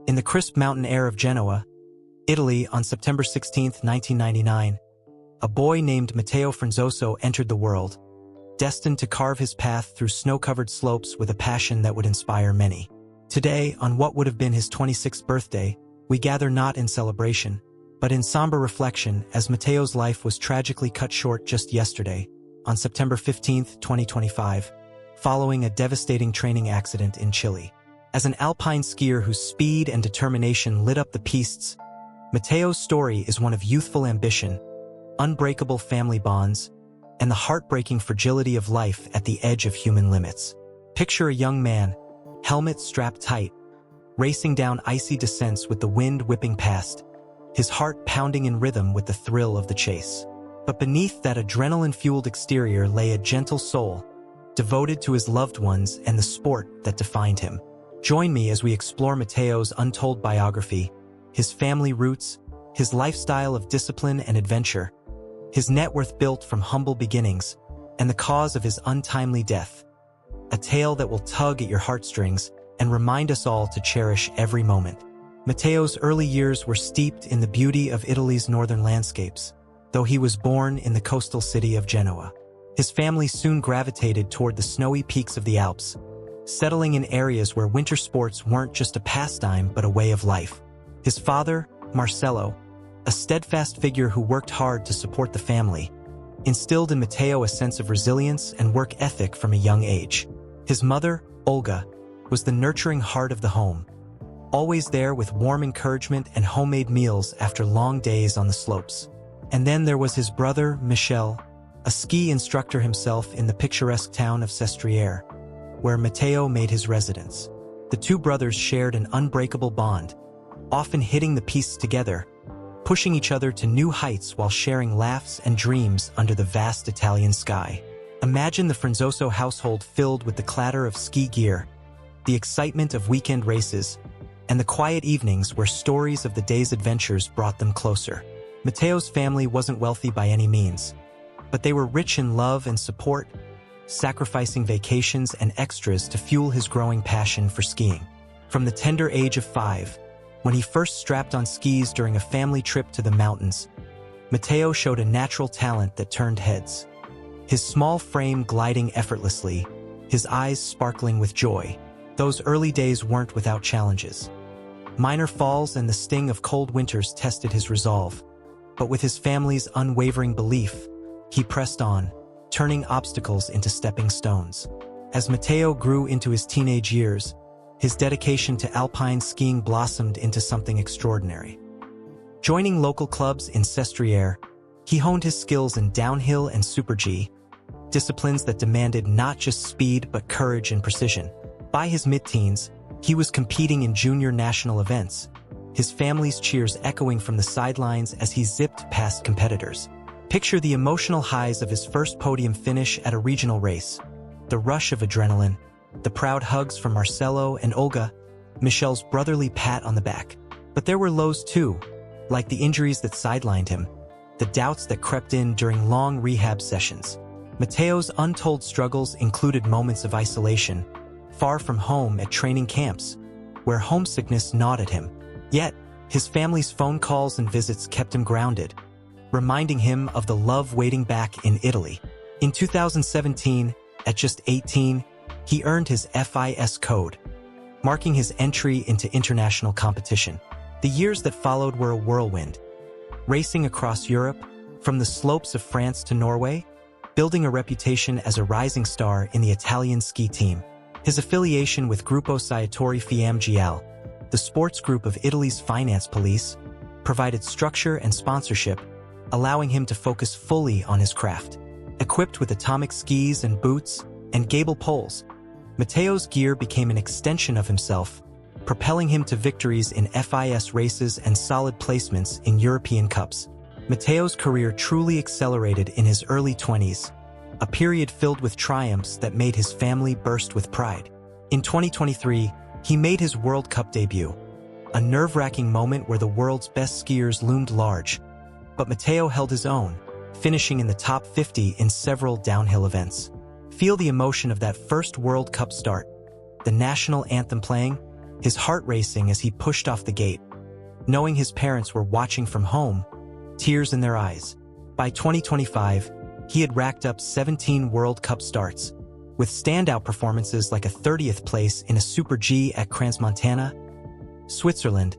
In the crisp mountain air of Genoa, Italy, on September 16, 1999, a boy named Matteo Franzoso entered the world, destined to carve his path through snow-covered slopes with a passion that would inspire many. Today, on what would have been his 26th birthday, we gather not in celebration, but in somber reflection, as Matteo's life was tragically cut short just yesterday, on September 15, 2025, following a devastating training accident in Chile. As an alpine skier whose speed and determination lit up the pistes, Matteo's story is one of youthful ambition, unbreakable family bonds, and the heartbreaking fragility of life at the edge of human limits. Picture a young man, helmet strapped tight, racing down icy descents with the wind whipping past, his heart pounding in rhythm with the thrill of the chase. But beneath that adrenaline-fueled exterior lay a gentle soul, devoted to his loved ones and the sport that defined him. Join me as we explore Matteo's untold biography, his family roots, his lifestyle of discipline and adventure, his net worth built from humble beginnings, and the cause of his untimely death. A tale that will tug at your heartstrings and remind us all to cherish every moment. Matteo's early years were steeped in the beauty of Italy's northern landscapes, though he was born in the coastal city of Genoa. His family soon gravitated toward the snowy peaks of the Alps, settling in areas where winter sports weren't just a pastime but a way of life. His father, Marcello, a steadfast figure who worked hard to support the family, instilled in Matteo a sense of resilience and work ethic from a young age. His mother, Olga, was the nurturing heart of the home, always there with warm encouragement and homemade meals after long days on the slopes. And then there was his brother, Michel, a ski instructor himself in the picturesque town of Sestriere, where Matteo made his residence. The two brothers shared an unbreakable bond, often hitting the pistes together, pushing each other to new heights while sharing laughs and dreams under the vast Italian sky. Imagine the Franzoso household filled with the clatter of ski gear, the excitement of weekend races, and the quiet evenings where stories of the day's adventures brought them closer. Matteo's family wasn't wealthy by any means, but they were rich in love and support, sacrificing vacations and extras to fuel his growing passion for skiing. From the tender age of 5, when he first strapped on skis during a family trip to the mountains, Matteo showed a natural talent that turned heads. His small frame gliding effortlessly, his eyes sparkling with joy. Those early days weren't without challenges. Minor falls and the sting of cold winters tested his resolve. But with his family's unwavering belief, he pressed on, turning obstacles into stepping stones. As Matteo grew into his teenage years, his dedication to alpine skiing blossomed into something extraordinary. Joining local clubs in Sestriere, he honed his skills in downhill and super-G, disciplines that demanded not just speed but courage and precision. By his mid-teens, he was competing in junior national events, his family's cheers echoing from the sidelines as he zipped past competitors. Picture the emotional highs of his first podium finish at a regional race, the rush of adrenaline, the proud hugs from Marcello and Olga, Michel's brotherly pat on the back. But there were lows too, like the injuries that sidelined him, the doubts that crept in during long rehab sessions. Matteo's untold struggles included moments of isolation, far from home at training camps, where homesickness gnawed at him. Yet, his family's phone calls and visits kept him grounded, reminding him of the love waiting back in Italy. In 2017, at just 18, he earned his FIS code, marking his entry into international competition. The years that followed were a whirlwind, racing across Europe, from the slopes of France to Norway, building a reputation as a rising star in the Italian ski team. His affiliation with Gruppo Sciatori Fiamgial, the sports group of Italy's finance police, provided structure and sponsorship, allowing him to focus fully on his craft. Equipped with atomic skis and boots and gable poles, Matteo's gear became an extension of himself, propelling him to victories in FIS races and solid placements in European Cups. Matteo's career truly accelerated in his early 20s, a period filled with triumphs that made his family burst with pride. In 2023, he made his World Cup debut, a nerve-wracking moment where the world's best skiers loomed large, but Matteo held his own, finishing in the top 50 in several downhill events. Feel the emotion of that first World Cup start, the national anthem playing, his heart racing as he pushed off the gate. Knowing his parents were watching from home, tears in their eyes. By 2025, he had racked up 17 World Cup starts, with standout performances like a 30th place in a Super G at Crans-Montana, Switzerland,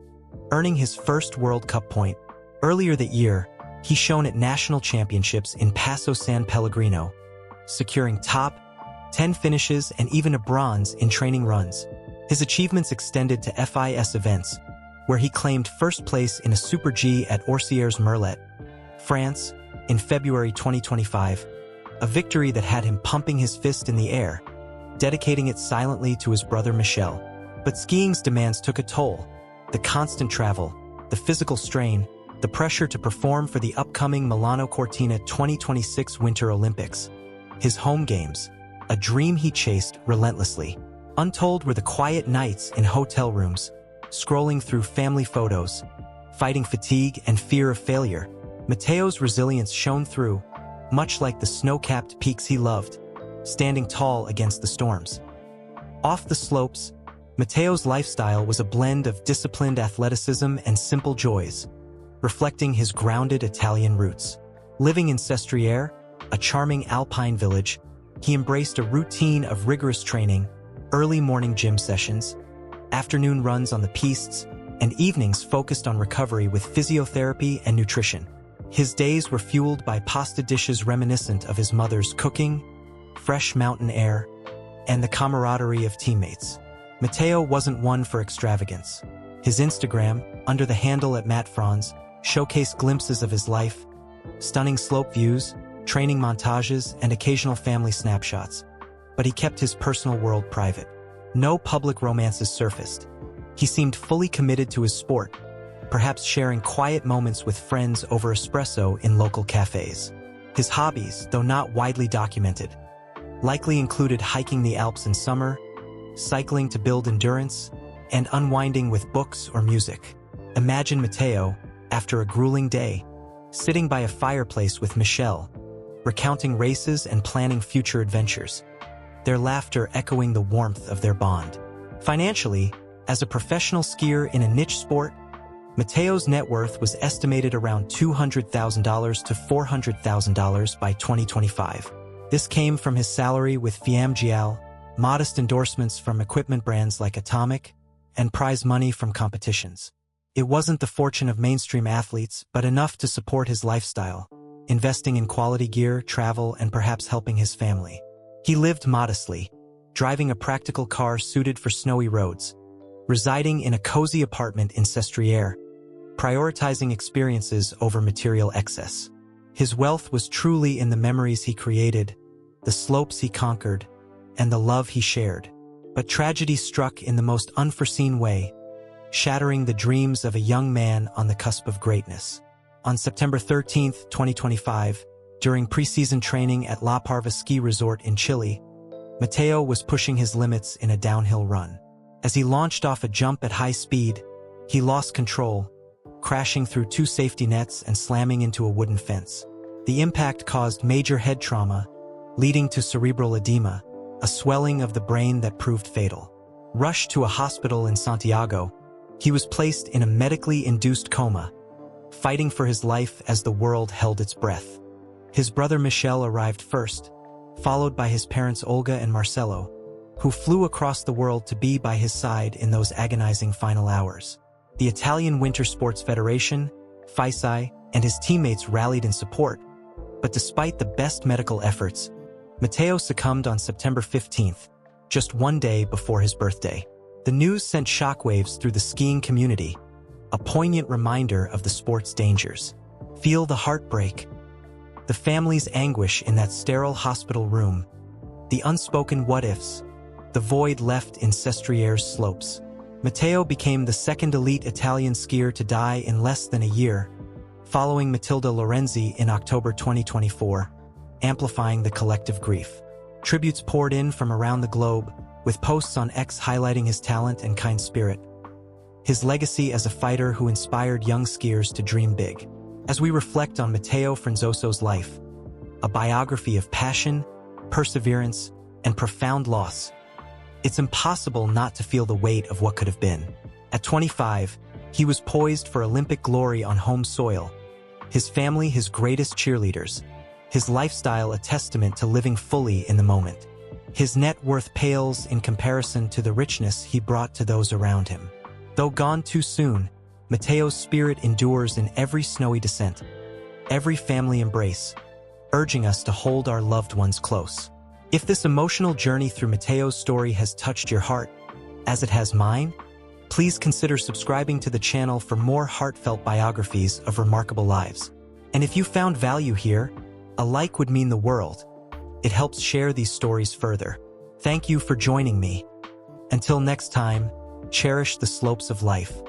earning his first World Cup point. Earlier that year, he shone at national championships in Paso San Pellegrino, securing top 10 finishes and even a bronze in training runs. His achievements extended to FIS events, where he claimed first place in a Super G at Orsières-Merlet, France, in February 2025, a victory that had him pumping his fist in the air, dedicating it silently to his brother Michel. But skiing's demands took a toll. The constant travel, the physical strain, the pressure to perform for the upcoming Milano Cortina 2026 Winter Olympics. His home games, a dream he chased relentlessly. Untold were the quiet nights in hotel rooms, scrolling through family photos, fighting fatigue and fear of failure. Matteo's resilience shone through, much like the snow-capped peaks he loved, standing tall against the storms. Off the slopes, Matteo's lifestyle was a blend of disciplined athleticism and simple joys, reflecting his grounded Italian roots. Living in Sestriere, a charming alpine village, he embraced a routine of rigorous training, early morning gym sessions, afternoon runs on the pistes, and evenings focused on recovery with physiotherapy and nutrition. His days were fueled by pasta dishes reminiscent of his mother's cooking, fresh mountain air, and the camaraderie of teammates. Matteo wasn't one for extravagance. His Instagram, under the handle @MattFranz, showcased glimpses of his life, stunning slope views, training montages, and occasional family snapshots. But he kept his personal world private. No public romances surfaced. He seemed fully committed to his sport, perhaps sharing quiet moments with friends over espresso in local cafes. His hobbies, though not widely documented, likely included hiking the Alps in summer, cycling to build endurance, and unwinding with books or music. Imagine Matteo, after a grueling day, sitting by a fireplace with Michel, recounting races and planning future adventures, their laughter echoing the warmth of their bond. Financially, as a professional skier in a niche sport, Matteo's net worth was estimated around $200,000 to $400,000 by 2025. This came from his salary with Fiamgial, modest endorsements from equipment brands like Atomic, and prize money from competitions. It wasn't the fortune of mainstream athletes, but enough to support his lifestyle, investing in quality gear, travel, and perhaps helping his family. He lived modestly, driving a practical car suited for snowy roads, residing in a cozy apartment in Sestriere, prioritizing experiences over material excess. His wealth was truly in the memories he created, the slopes he conquered, and the love he shared. But tragedy struck in the most unforeseen way, shattering the dreams of a young man on the cusp of greatness. On September 13, 2025, during preseason training at La Parva Ski Resort in Chile, Matteo was pushing his limits in a downhill run. As he launched off a jump at high speed, he lost control, crashing through two safety nets and slamming into a wooden fence. The impact caused major head trauma, leading to cerebral edema, a swelling of the brain that proved fatal. Rushed to a hospital in Santiago, he was placed in a medically induced coma, fighting for his life as the world held its breath. His brother Michel arrived first, followed by his parents Olga and Marcelo, who flew across the world to be by his side in those agonizing final hours. The Italian Winter Sports Federation, FISI, and his teammates rallied in support, but despite the best medical efforts, Matteo succumbed on September 15th, just one day before his birthday. The news sent shockwaves through the skiing community, a poignant reminder of the sport's dangers. Feel the heartbreak, the family's anguish in that sterile hospital room, the unspoken what-ifs, the void left in Sestriere's slopes. Matteo became the second elite Italian skier to die in less than a year, following Matilda Lorenzi in October 2024, amplifying the collective grief. Tributes poured in from around the globe, with posts on X highlighting his talent and kind spirit, his legacy as a fighter who inspired young skiers to dream big. As we reflect on Matteo Franzoso's life, a biography of passion, perseverance, and profound loss, It's impossible not to feel the weight of what could have been. At 25, he was poised for Olympic glory on home soil. His family his greatest cheerleaders. His lifestyle a testament to living fully in the moment. His net worth pales in comparison to the richness he brought to those around him. Though gone too soon, Matteo's spirit endures in every snowy descent, every family embrace, urging us to hold our loved ones close. If this emotional journey through Matteo's story has touched your heart, as it has mine, please consider subscribing to the channel for more heartfelt biographies of remarkable lives. And if you found value here, a like would mean the world. It helps share these stories further. Thank you for joining me. Until next time, cherish the slopes of life.